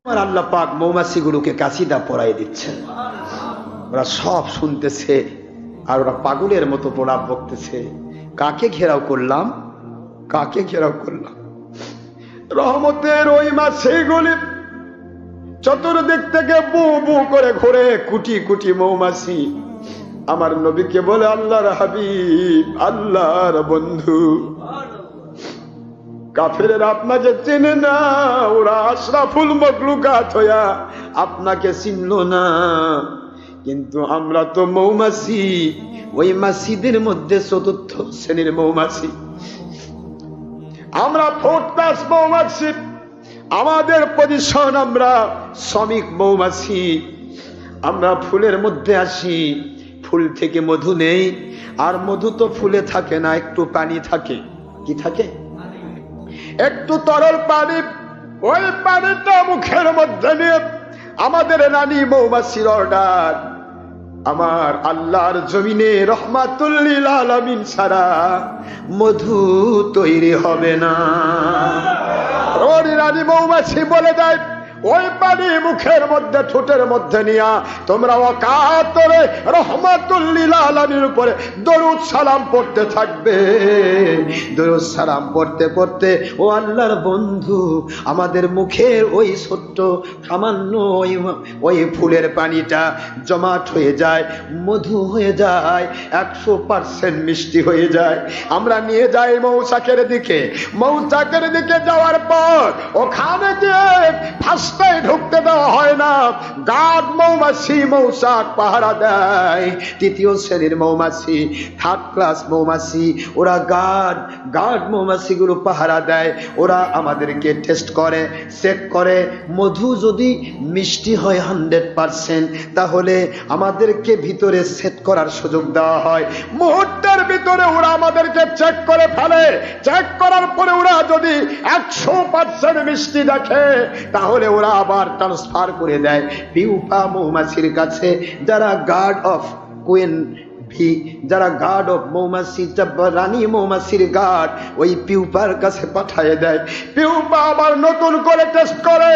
আমার আল্লাহ পাক মৌমাছিগুলোকে কাসিদা পড়াই দিচ্ছেন। ওরা সব শুনতেছে আর ওরা পাগলের মতো প্রলাপ বকতেছে। কাকে ঘেরাও করলাম, কাকে ঘেরাও করলাম? রহমতের ওই মাছিগুলি চতুর্দিক থেকে বু বু করে ঘুরে, কুটি কুটি মৌমাছি আমার নবীকে বলে, আল্লাহর হাবিব, আল্লাহর বন্ধু, কাফেরেরা আপনাকে চেনে না, ওরা আশরাফুল মখলুকাত হইয়া আপনাকে চিনল না, কিন্তু আমরা তো মৌমাছি, ওই মাছিদের মধ্যে চতুর্থ শ্রেণীর মৌমাছি, আমরা ফোর্থ ক্লাস মৌমাছি, আমাদের পজিশন, আমরা শ্রমিক মৌমাছি। আমরা ফুলের মধ্যে আসি, ফুল থেকে মধু নেই, আর মধু তো ফুলে থাকে না, একটু পানি থাকে। কি থাকে? একটু তরল পানি। ওই পানিটা মুখের মধ্যে নিয়ে আমাদের রানী মৌমাছির অর্ডার, আমার আল্লাহর জমিনে রহমাতুল লিল আলামিন ছাড়া মধু তৈরি হবে না। ওই রানী মৌমাছি বলে দেয়, ওই পানি মুখের মধ্যে ঠোঁটের মধ্যে নিয়া তোমরা ওয়াকাতরে রহমাতুল লিল আলামিনের উপরে দরুদ সালাম পড়তে থাকবে। দরুদ সালাম পড়তে পড়তে ও আল্লাহর বন্ধু, আমাদের মুখের ওই ছোট্ট সামান্য ওই ফুলের পানিটা জমাট হয়ে যায়, মধু হয়ে যায়, 100% মিষ্টি হয়ে যায়। আমরা নিয়ে যাই মৌচাকের দিকে। মৌচাকের দিকে যাওয়ার পর ওখানে গিয়ে ফাস্টাই ঢুকতে দেওয়া হয় না, গার্ড মৌমাছি মৌচাক পাহারা দেয়। তৃতীয় শ্রেণীর মৌমাছি, থার্ড ক্লাস মৌমাছি, ওরা গার্ড মৌমাছিগুলো পাহারা দেয়। ওরা আমাদেরকে টেস্ট করে, চেক করে, মধু যদি মিষ্টি হয় 100%, তাহলে আমাদেরকে ভিতরে সেট করার সুযোগ দেওয়া হয়। মুহূর্তের ভিতরে ওরা আমাদেরকে চেক করে ফেলে। চেক করার পরে ওরা যদি 100% মিষ্টি দেখে, তাহলে ওরা আবার ট্রান্সফার করে দেয় পিউপা মৌমাছির কাছে, যারা গার্ড অফ কুইন ভি, যারা গার্ড অফ মৌমাছি, রানী মৌমাছির গার্ড, ওই পিউপার কাছে পাঠিয়ে দেয়। পিউপা আবার নতুন করে টেস্ট করে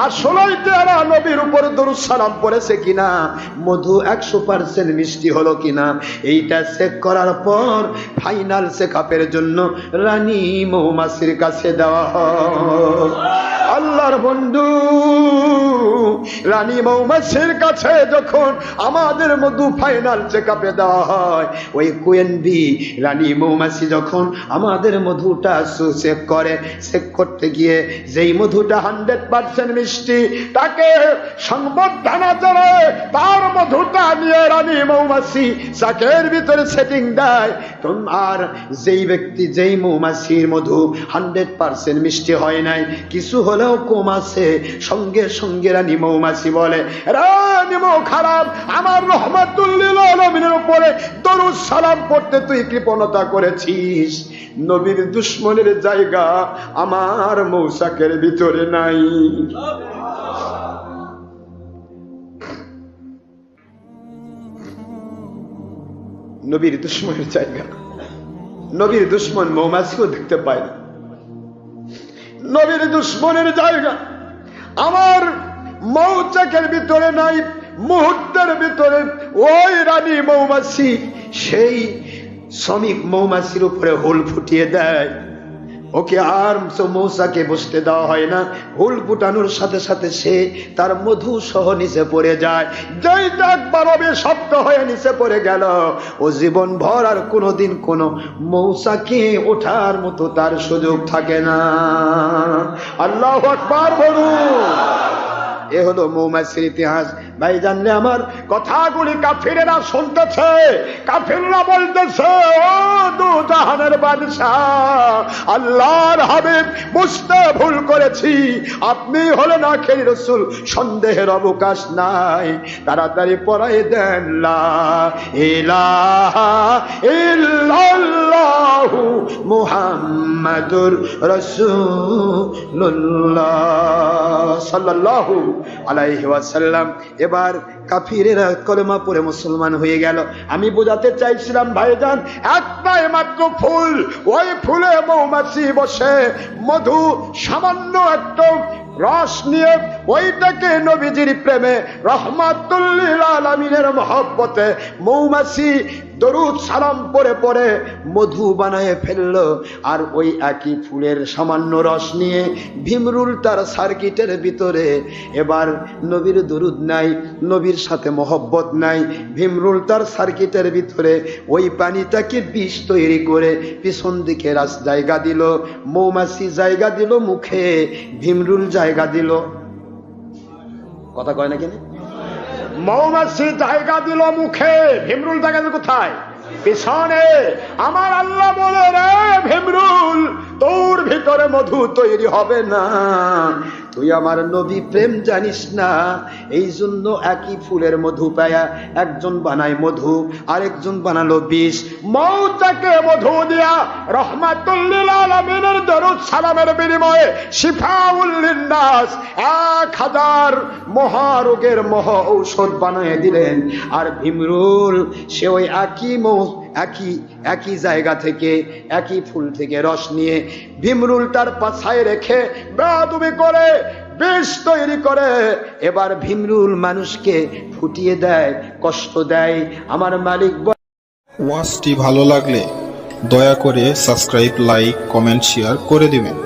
আসলেই তারা নবীর উপরে দরুদ সালাম পড়েছে কিনা, মধু 100% মিষ্টি হলো কিনা। এইটা চেক করার পর ফাইনাল চেকআপের জন্য রানী মৌমাছির কাছে দেওয়া হয়। আল্লাহর বন্ধু, রানী মৌমাছির কাছে যখন আমাদের মধু ফাইনাল চেকআপে দেওয়া হয়, ওই কুইন বি রানী মৌমাছি যখন আমাদের মধুটা চেক করে, চেক করতে গিয়ে যেই মধুটা 100% মিষ্টি, তাকে সংবর্ধনা জানায়, তার মধুটা নিয়ে রানী মৌমাছি চাকের ভিতরে সেটিং দেয়। আর যেই ব্যক্তি, যেই মৌমাছির মধু 100% মিষ্টি হয় নাই, কিছু হলেও কম আছে, সঙ্গে সঙ্গে রানী মৌমাছি বলে, রানী মৌ খারাপ, আমার রহমাতুল লিল আলামিনের উপরে দরুদ সালাম পড়তে তুই কৃপণতা করেছিস। নবীর দুশমনের জায়গা আমার মৌচাকের ভিতরে নাই। নবীর দুশমনের জায়গা, নবীর দুশমন মৌমাছিও দেখতে পায় না। নবীর দুশমনের জায়গা আমার মৌচাকের ভিতরে নাই। মুহূর্তের ভিতরে ওই রানী মৌমাছি সেই শ্রমিক মৌমাছির উপরে হোল ফুটিয়ে দেয়। ওকে আর মৌচাকে বসতে দেওয়া হয় না। হোল ফুটানোর সাথে সাথে সে তার মধু সহ নিচে পড়ে যায়। যেইটা একবার অভিশপ্ত হয়ে নিচে পড়ে গেল, ও জীবন ভর আর কোনোদিন কোনো মৌচাকে ওঠার মতো তার সুযোগ থাকে না। আল্লাহু আকবার বলুন। এ হলো মৌমাছির ইতিহাস। ভাই জানলে আমার কথাগুলি কাফিরেরা শুনতেছে, কাফিররা বলতেছে, ও দু জাহানের বাদশাহ, আল্লাহর হাবিব, বুঝতে ভুল করেছি, আপনি হলেন আখেরি রাসূল, সন্দেহের অবকাশ নাই। তাড়াতাড়ি পড়াই দেন লা ইলাহা ইল্লাল্লাহু মুহাম্মাদুর রাসূলুল্লাহ সাল্লাল্লাহু আলাইহি ওয়াসাল্লাম। এবার কাফিরেরা কলেমা পড়ে মুসলমান হয়ে গেল। আমি বোঝাতে চাইছিলাম ভাইজান, একটাই মাত্র ফুল, ওই ফুলে মৌমাছি বসে মধু সামান্য একটা রস নিয়ে ওইটাকে নবীজির প্রেমে রহমাতুল লিল আলামিনের মহব্বতে মৌমাছি দরুদ সালাম পড়ে পড়ে মধু বানায় ফেললো। আর ওই একই ফুলের সামান্য রস নিয়ে ভীমরুল তার সার্কিটের ভিতরে, এবার নবীর দরুদ নাই, নবীর সাথে মহব্বত নাই, ভীমরুল তার সার্কিটের ভিতরে ওই পানিটাকে বিষ তৈরি করে পিছন দিকে জায়গা দিল, মৌমাছি জায়গা দিল মুখে, ভীমরুল জায়গা দিল, কথা কয় না কেন? মৌমাছি জায়গা দিল মুখে, ভীমরুল জায়গা দিল কোথায়? পিছনে। আমার আল্লাহ বলে, রে ভীমরুল, তোর ভিতরে মধু তৈরি হবে না, তুই আমার নবী প্রেম জানিস না, এই জন্য একই ফুলের মধু পায়া একজন বানায় মধু, আরেকজন বানালো বিষ। মৌটাকে মধু দিয়া রহমাতুল লিল আলামিনের দরুদ সালামের বিনিময়ে শিফাউল লিন্নাস 1000 মহারোগের মহা ঔষধ বানিয়ে দিলেন। আর ভীমরুল সে ওই একই জায়গা থেকে, একই ফুল থেকে রস নিয়ে ভীমরুলটার পাছায় রেখে বেয়াদবি করে বিষ তৈরি করে, এবার ভীমরুল মানুষকে ফুটিয়ে দেয়, কষ্ট দেয়। আমার মালিক ওয়াজটি ভালো লাগলে দয়া করে সাবস্ক্রাইব, লাইক, কমেন্ট, শেয়ার করে দিবেন।